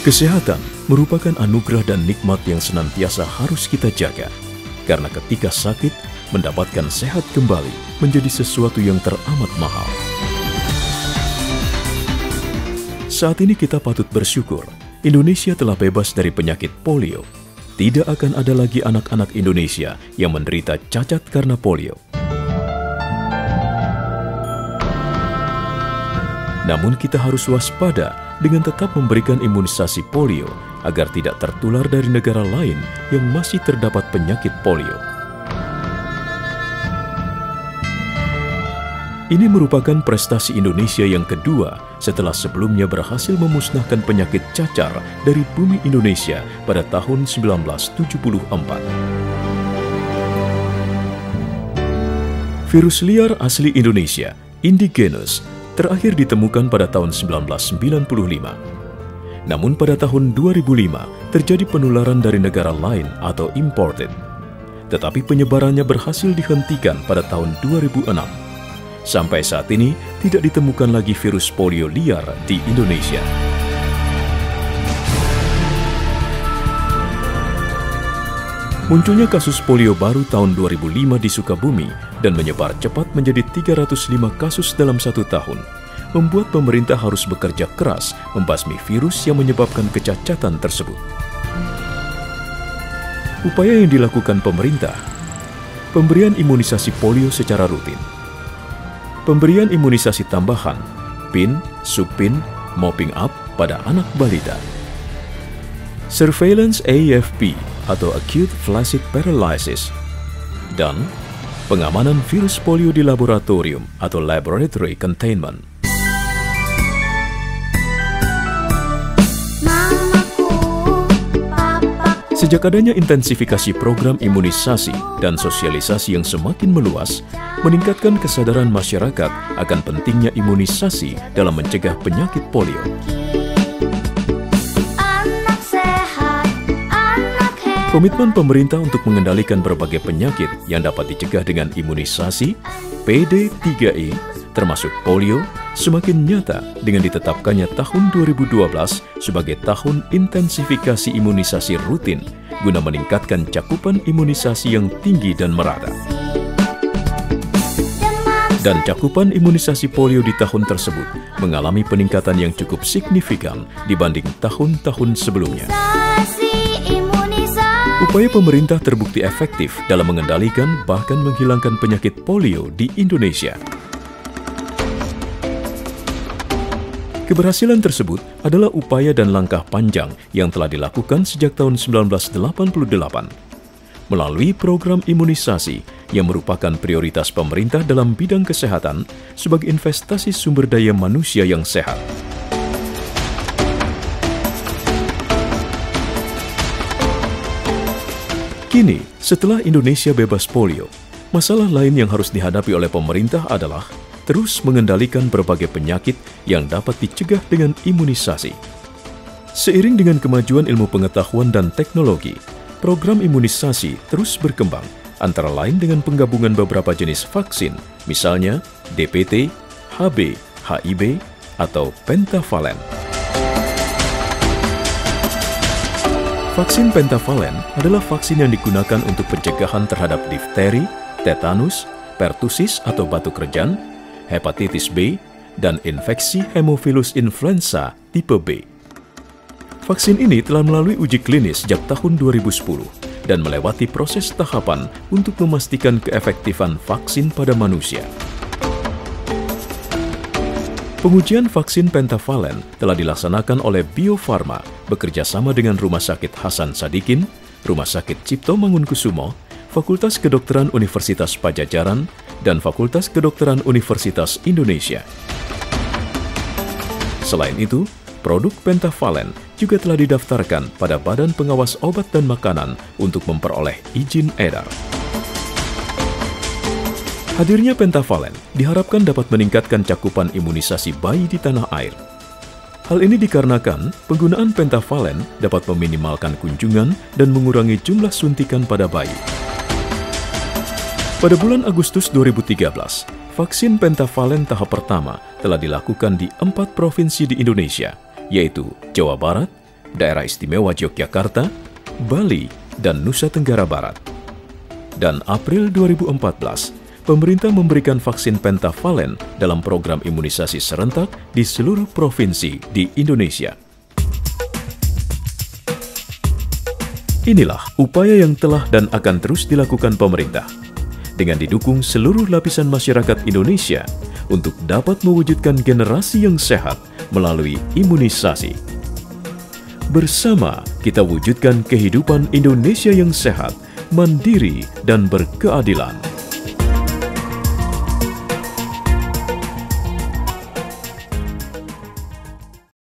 Kesehatan merupakan anugerah dan nikmat yang senantiasa harus kita jaga. Karena ketika sakit, mendapatkan sehat kembali menjadi sesuatu yang teramat mahal. Saat ini kita patut bersyukur, Indonesia telah bebas dari penyakit polio. Tidak akan ada lagi anak-anak Indonesia yang menderita cacat karena polio. Namun kita harus waspada dengan tetap memberikan imunisasi polio agar tidak tertular dari negara lain yang masih terdapat penyakit polio. Ini merupakan prestasi Indonesia yang kedua setelah sebelumnya berhasil memusnahkan penyakit cacar dari bumi Indonesia pada tahun 1974. Virus liar asli Indonesia, indigenous, terakhir ditemukan pada tahun 1995. Namun pada tahun 2005 terjadi penularan dari negara lain atau imported. Tetapi penyebarannya berhasil dihentikan pada tahun 2006. Sampai saat ini tidak ditemukan lagi virus polio liar di Indonesia. Munculnya kasus polio baru tahun 2005 di Sukabumi dan menyebar cepat menjadi 305 kasus dalam 1 tahun, membuat pemerintah harus bekerja keras membasmi virus yang menyebabkan kecacatan tersebut. Upaya yang dilakukan pemerintah: pemberian imunisasi polio secara rutin, pemberian imunisasi tambahan, PIN, subpin, mopping up pada anak balita, surveillance AFP atau acute flaccid paralysis, dan pengamanan virus polio di laboratorium atau laboratory containment. Sejak adanya intensifikasi program imunisasi dan sosialisasi yang semakin meluas, meningkatkan kesadaran masyarakat akan pentingnya imunisasi dalam mencegah penyakit polio. Komitmen pemerintah untuk mengendalikan berbagai penyakit yang dapat dicegah dengan imunisasi, PD3E, termasuk polio, semakin nyata dengan ditetapkannya tahun 2012 sebagai tahun intensifikasi imunisasi rutin guna meningkatkan cakupan imunisasi yang tinggi dan merata. Dan cakupan imunisasi polio di tahun tersebut mengalami peningkatan yang cukup signifikan dibanding tahun-tahun sebelumnya. Upaya pemerintah terbukti efektif dalam mengendalikan bahkan menghilangkan penyakit polio di Indonesia. Keberhasilan tersebut adalah upaya dan langkah panjang yang telah dilakukan sejak tahun 1988 melalui program imunisasi yang merupakan prioritas pemerintah dalam bidang kesehatan sebagai investasi sumber daya manusia yang sehat. Kini, setelah Indonesia bebas polio, masalah lain yang harus dihadapi oleh pemerintah adalah terus mengendalikan berbagai penyakit yang dapat dicegah dengan imunisasi. Seiring dengan kemajuan ilmu pengetahuan dan teknologi, program imunisasi terus berkembang, antara lain dengan penggabungan beberapa jenis vaksin, misalnya DPT, HB, HIB, atau pentavalen. Vaksin pentavalen adalah vaksin yang digunakan untuk pencegahan terhadap difteri, tetanus, pertusis atau batuk rejan, hepatitis B, dan infeksi Haemophilus influenza tipe B. Vaksin ini telah melalui uji klinis sejak tahun 2010 dan melewati proses tahapan untuk memastikan keefektifan vaksin pada manusia. Pengujian vaksin pentavalen telah dilaksanakan oleh Bio Farma bekerja sama dengan Rumah Sakit Hasan Sadikin, Rumah Sakit Cipto Mangunkusumo, Fakultas Kedokteran Universitas Padjadjaran, dan Fakultas Kedokteran Universitas Indonesia. Selain itu, produk pentavalen juga telah didaftarkan pada Badan Pengawas Obat dan Makanan untuk memperoleh izin edar. Hadirnya pentavalen diharapkan dapat meningkatkan cakupan imunisasi bayi di tanah air. Hal ini dikarenakan penggunaan pentavalen dapat meminimalkan kunjungan dan mengurangi jumlah suntikan pada bayi. Pada bulan Agustus 2013, vaksin pentavalen tahap pertama telah dilakukan di 4 provinsi di Indonesia, yaitu Jawa Barat, Daerah Istimewa Yogyakarta, Bali, dan Nusa Tenggara Barat. Dan April 2014, pemerintah memberikan vaksin pentavalen dalam program imunisasi serentak di seluruh provinsi di Indonesia. Inilah upaya yang telah dan akan terus dilakukan pemerintah dengan didukung seluruh lapisan masyarakat Indonesia untuk dapat mewujudkan generasi yang sehat melalui imunisasi. Bersama kita wujudkan kehidupan Indonesia yang sehat, mandiri, dan berkeadilan.